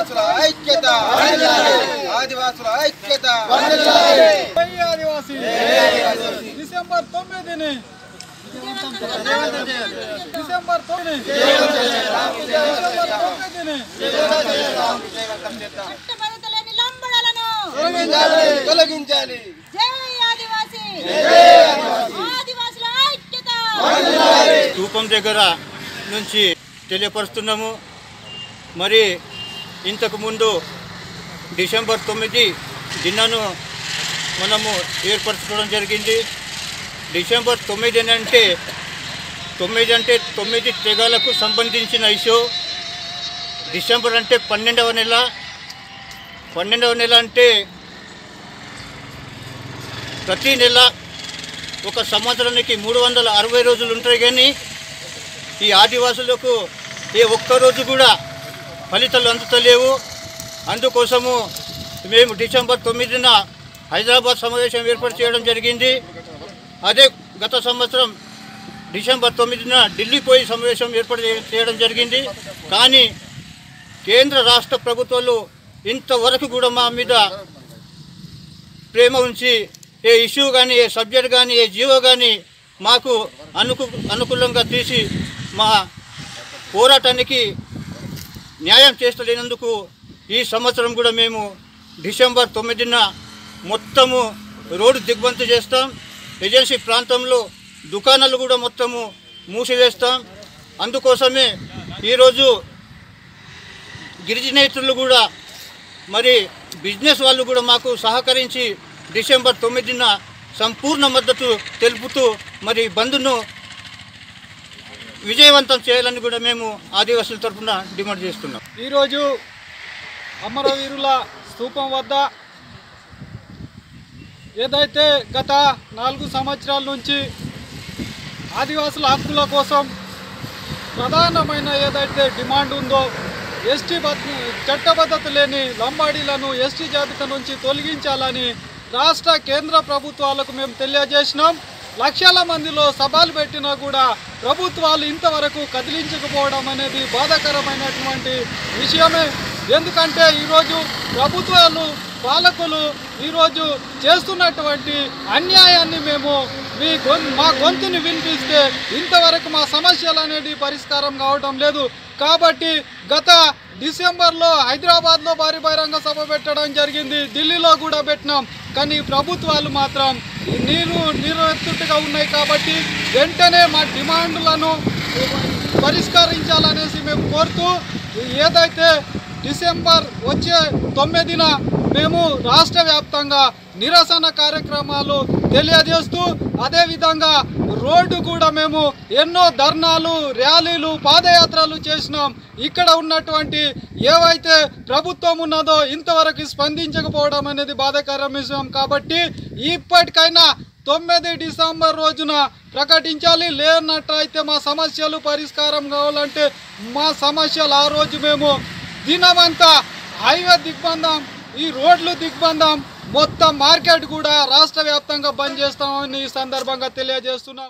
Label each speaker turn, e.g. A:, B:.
A: ఆదివాసుల ఐక్యత ఆదివాసుల ఐక్యత
B: ఆదివాసీ డిసెంబర్ 9ని డిసెంబర్ 9ని
A: తొలగించాలి.
C: ధూపం దగ్గర నుంచి తెలియపరుస్తున్నాము. మరి ఇంతకుముందు డిసెంబర్ 9 దినను మనము ఏర్పరచుకోవడం జరిగింది. డిసెంబర్ 9 అంటే 9 తెగలకు సంబంధించిన ఇష్యూ. డిసెంబర్ అంటే 12వ నెల. 12వ నెల అంటే ప్రతి నెల ఒక సంవత్సరానికి 360 రోజులు ఉంటాయి. కానీ ఈ ఆదివాసులకు ఏ ఒక్కరోజు కూడా ఫలితాలు అందుతలేవు. అందుకోసము మేము డిసెంబర్ 9న హైదరాబాద్ సమావేశం ఏర్పాటు చేయడం జరిగింది. అదే గత సంవత్సరం డిసెంబర్ 9న ఢిల్లీ పోయి సమావేశం ఏర్పాటు చేయడం జరిగింది. కానీ కేంద్ర రాష్ట్ర ప్రభుత్వాలు ఇంతవరకు కూడా మా మీద ప్రేమ ఉంచి ఏ ఇష్యూ కానీ, ఏ సబ్జెక్ట్ కానీ, ఏ జీవో కానీ మాకు అనుకూలంగా తీసి మా పోరాటానికి న్యాయం చేస్తలేనందుకు ఈ సంవత్సరం కూడా మేము డిసెంబర్ 9న మొత్తము రోడ్డు దిగ్బంధు చేస్తాం. ఏజెన్సీ ప్రాంతంలో దుకాణాలు కూడా మొత్తము మూసివేస్తాం. అందుకోసమే ఈరోజు గిరిజనేతరులు కూడా మరి బిజినెస్ వాళ్ళు కూడా మాకు సహకరించి డిసెంబర్ 9న సంపూర్ణ మద్దతు తెలుపుతూ మరి బంద్ను విజయవంతం చేయాలని కూడా మేము ఆదివాసుల తరఫున డిమాండ్ చేస్తున్నాం.
B: ఈరోజు అమరవీరుల స్తూపం వద్ద ఏదైతే గత 4 సంవత్సరాల నుంచి ఆదివాసుల హక్కుల కోసం ప్రధానమైన ఏదైతే డిమాండ్ ఉందో, ఎస్టీ చట్టబద్ధత లేని లంబాడీలను ఎస్టీ జాబితా నుంచి తొలగించాలని రాష్ట్ర కేంద్ర ప్రభుత్వాలకు మేము తెలియజేసినాం. లక్షల మందిలో సభలు పెట్టినా కూడా ప్రభుత్వాలు ఇంతవరకు కదిలించకపోవడం అనేది బాధాకరమైనటువంటి విషయమే. ఎందుకంటే ఈరోజు ప్రభుత్వాలు, పాలకులు ఈరోజు చేస్తున్నటువంటి అన్యాయాన్ని మేము మా గొంతుని వినిపిస్తే ఇంతవరకు మా సమస్యలు అనేది పరిష్కారం కావడం లేదు. కాబట్టి గత డిసెంబర్లో హైదరాబాద్లో భారీ బహిరంగ సభ పెట్టడం జరిగింది, ఢిల్లీలో కూడా పెట్టినాం. కానీ ప్రభుత్వాలు మాత్రం నీరెత్తుగా ఉన్నాయి. కాబట్టి వెంటనే మా డిమాండ్లను పరిష్కరించాలనేసి మేము కోరుతూ ఏదైతే డిసెంబర్ వచ్చే 9న మేము రాష్ట్ర వ్యాప్తంగా నిరసన కార్యక్రమాలు తెలియజేస్తూ, అదేవిధంగా రోడ్డు కూడా మేము ఎన్నో ధర్నాలు, ర్యాలీలు, పాదయాత్రలు చేసినాం. ఇక్కడ ఉన్నటువంటి ఏవైతే ప్రభుత్వం ఉన్నదో ఇంతవరకు స్పందించకపోవడం అనేది బాధాకరం విషయం. కాబట్టి ఇప్పటికైనా 9 డిసెంబర్ రోజున ప్రకటించాలి. లేనట్టయితే మా సమస్యలు పరిష్కారం కావాలంటే మా సమస్యలు ఆ రోజు మేము దినమంతా హైవే దిగ్బంధం, ఈ రోడ్లు దిగ్బంధం, మొత్తం మార్కెట్ కూడా రాష్ట్ర వ్యాప్తంగా బంద్ చేస్తామని ఈ సందర్భంగా తెలియజేస్తున్నాం.